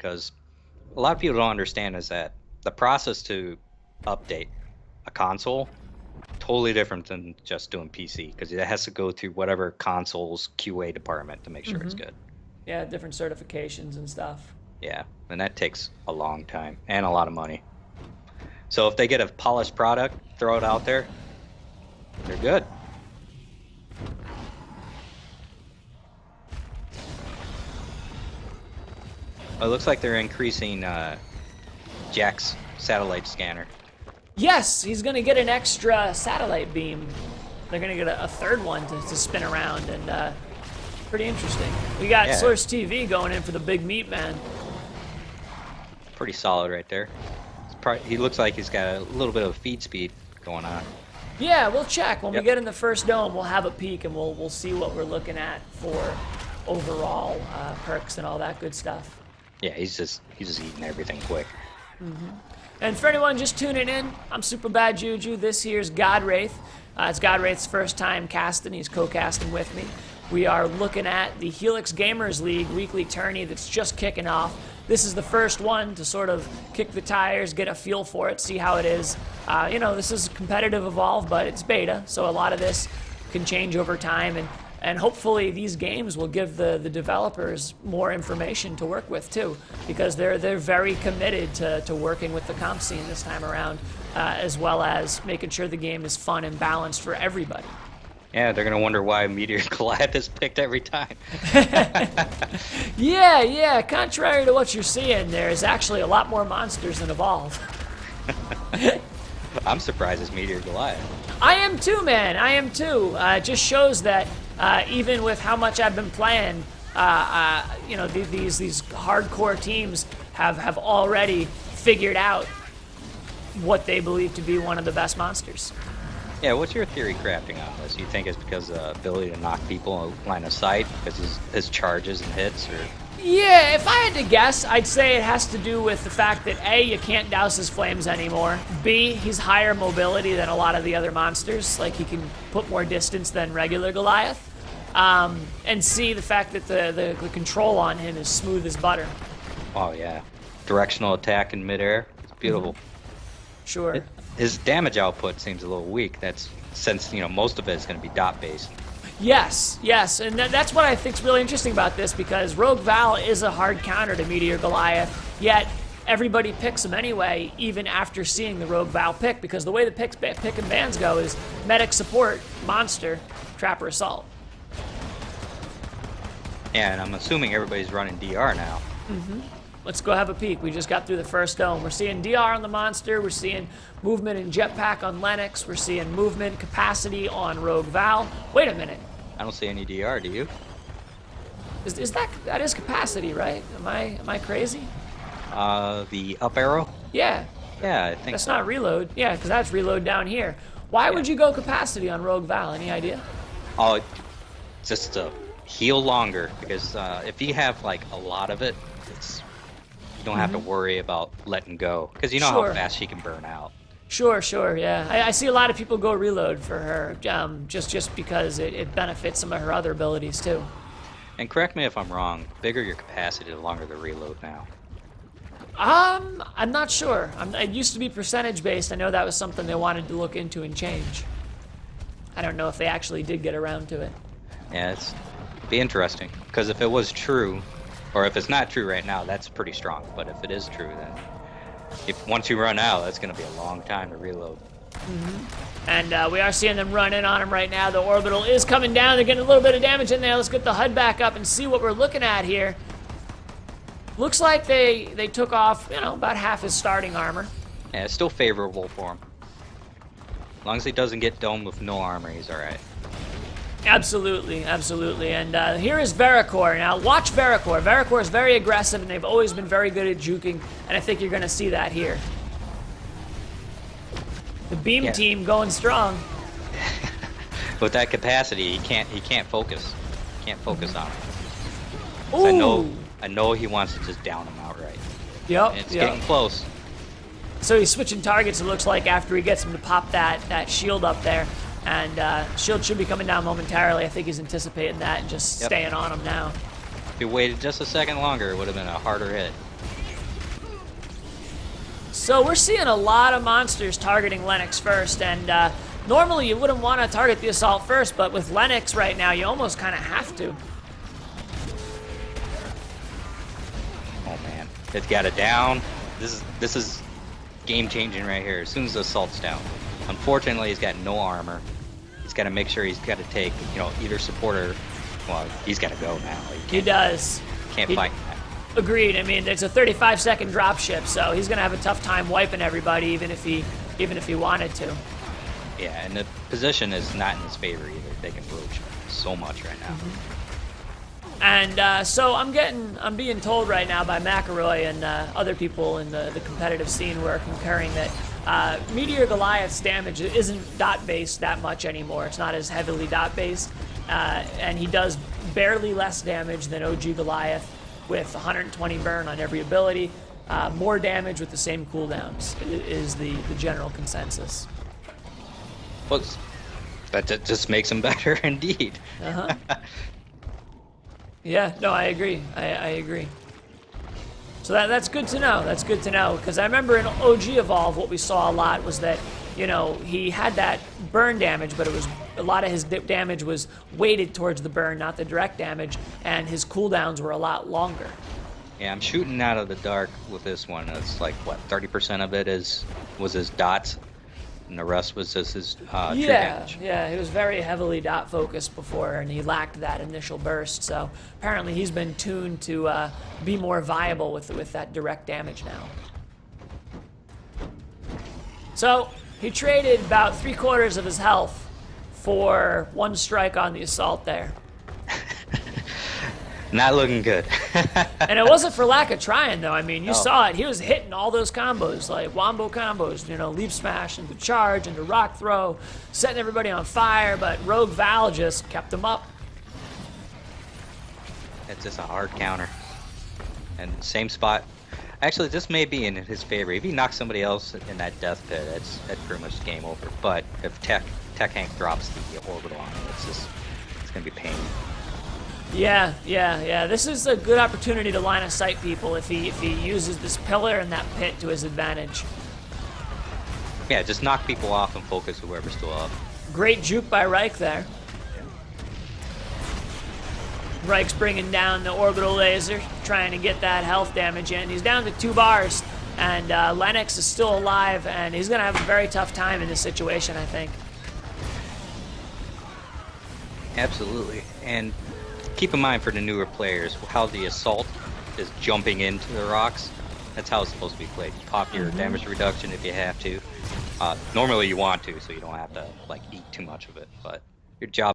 because a lot of people don't understand is that the process to update a console totally different than just doing PC, because it has to go through whatever console's QA department to make sure it's good. Yeah, different certifications and stuff. Yeah, and that takes a long time and a lot of money. So if they get a polished product, throw it out there, they're good. Oh, it looks like they're increasing Jack's satellite scanner. Yes, he's going to get an extra satellite beam. They're going to get a third one to spin around, and pretty interesting. We got Source TV going in for the big meat man. Pretty solid right there. He looks like he's got a little bit of feed speed going on. Yeah, we'll check. When we get in the first dome, we'll have a peek, and we'll see what we're looking at for overall perks and all that good stuff. Yeah, he's just eating everything quick. And for anyone just tuning in, I'm SuperBadJuJu. This here's Godwraith. It's Godwraith's first time casting. He's co-casting with me. We are looking at the Helix Gamers League weekly tourney that's just kicking off. This is the first one to sort of kick the tires, get a feel for it, see how it is. You know, this is competitive evolve, but it's beta, so a lot of this can change over time, and hopefully these games will give the developers more information to work with too, because they're very committed to working with the comp scene this time around, as well as making sure the game is fun and balanced for everybody. Yeah, they're gonna wonder why Meteor Goliath is picked every time. Yeah. Contrary to what you're seeing, there's actually a lot more monsters than Evolve. I'm surprised it's Meteor Goliath. I am too, man. I am too. It just shows that even with how much I've been playing, you know, these hardcore teams have already figured out what they believe to be one of the best monsters. Yeah, what's your theory crafting on this? You think it's because of the ability to knock people line of sight, because his charges and hits, or? Yeah, if I had to guess, I'd say it has to do with the fact that A, you can't douse his flames anymore. B, he's higher mobility than a lot of the other monsters, like he can put more distance than regular Goliath. And C, the fact that the control on him is smooth as butter. Oh yeah, directional attack in midair. It's beautiful. Sure. His damage output seems a little weak. That's since most of it is going to be dot based. Yes, and that's what I think is really interesting about this, because Rogue Val is a hard counter to Meteor Goliath, yet everybody picks him anyway, even after seeing the Rogue Val pick, because the way the pick and bans go is medic, support, monster, trapper, assault. Yeah, and I'm assuming everybody's running DR now. Let's go have a peek. We just got through the first dome. We're seeing DR on the monster. We're seeing movement and jetpack on Lennox. We're seeing movement capacity on Rogue Val. Wait a minute. I don't see any DR. Do you? Is that is capacity, right? Am I crazy? The up arrow? Yeah. Yeah, I think that's so. not reload. Yeah, because that's reload down here. Why would you go capacity on Rogue Val? Any idea? Oh, just to heal longer, because if you have like a lot of it, you don't have to worry about letting go, because you know how fast she can burn out. Sure, yeah. I see a lot of people go reload for her, just because it benefits some of her other abilities too. And correct me if I'm wrong, the bigger your capacity, the longer the reload now. I'm not sure. It used to be percentage based. I know that was something they wanted to look into and change. I don't know if they actually did get around to it. Yeah, it'd be interesting, because if it was true, or if it's not true right now, that's pretty strong. But if it is true, then once you run out, that's going to be a long time to reload. And we are seeing them run in on him right now. The orbital is coming down. They're getting a little bit of damage in there. Let's get the HUD back up and see what we're looking at here. Looks like they took off, about half his starting armor. Yeah, it's still favorable for him. As long as he doesn't get domed with no armor, he's all right. Absolutely. And here is Veracor. Now, watch Veracor. Veracor is very aggressive, and they've always been very good at juking, and I think you're going to see that here. The beam team going strong. With that capacity, he can't focus. Can't focus on it. Ooh. I know he wants to just down him outright. Yep. And it's getting close. So he's switching targets, it looks like, after he gets him to pop that shield up there. And shield should be coming down momentarily. I think he's anticipating that and just staying on him now. If he waited just a second longer, it would have been a harder hit. So we're seeing a lot of monsters targeting Lennox first, and normally you wouldn't want to target the assault first, but with Lennox right now, you almost kind of have to. Oh man, it's got it down. This is game changing right here. As soon as the assault's down, unfortunately he's got no armor. He's got to make sure he's got to take, you know, either support or, well, he's got to go now. He does. Can't fight. Agreed. I mean, it's a 35-second dropship, so he's gonna have a tough time wiping everybody, even if he wanted to. Yeah, and the position is not in his favor either. They can broach so much right now. And so I'm being told right now by McElroy and other people in the competitive scene who are concurring that Meteor Goliath's damage isn't dot-based that much anymore. It's not as heavily dot-based, and he does barely less damage than OG Goliath, with 120 burn on every ability. More damage with the same cooldowns is the general consensus. Well, that just makes him better indeed. Yeah, no, I agree. I agree. So that's good to know. That's good to know, because I remember in OG Evolve what we saw a lot was that, you know, he had that burn damage, but it was a lot of his damage was weighted towards the burn, not the direct damage, and his cooldowns were a lot longer. Yeah, I'm shooting out of the dark with this one. It's like, what, 30% of it was his dots, and the rest was just his true damage. Yeah, he was very heavily dot focused before, and he lacked that initial burst. So apparently he's been tuned to be more viable with that direct damage now. So he traded about 3/4 of his health for one strike on the assault there. Not looking good. And it wasn't for lack of trying, though. I mean, you saw it. He was hitting all those combos, like wombo combos, you know, leap smash into charge, into rock throw, setting everybody on fire, but Rogue Val just kept him up. It's just a hard counter. And same spot. Actually, this may be in his favor. If he knocks somebody else in that death pit, that's pretty much game over. But if Tech Hank drops the orbital on him, it's gonna be pain. Yeah. This is a good opportunity to line of sight people if he uses this pillar and that pit to his advantage. Yeah, just knock people off and focus whoever's still up. Great juke by Reich there. Reich's bringing down the orbital laser, trying to get that health damage in. He's down to 2 bars, and Lennox is still alive, and he's going to have a very tough time in this situation, I think. Absolutely. And keep in mind for the newer players, how the assault is jumping into the rocks. That's how it's supposed to be played. You pop your damage reduction if you have to. Normally you want to, so you don't have to like eat too much of it, but your job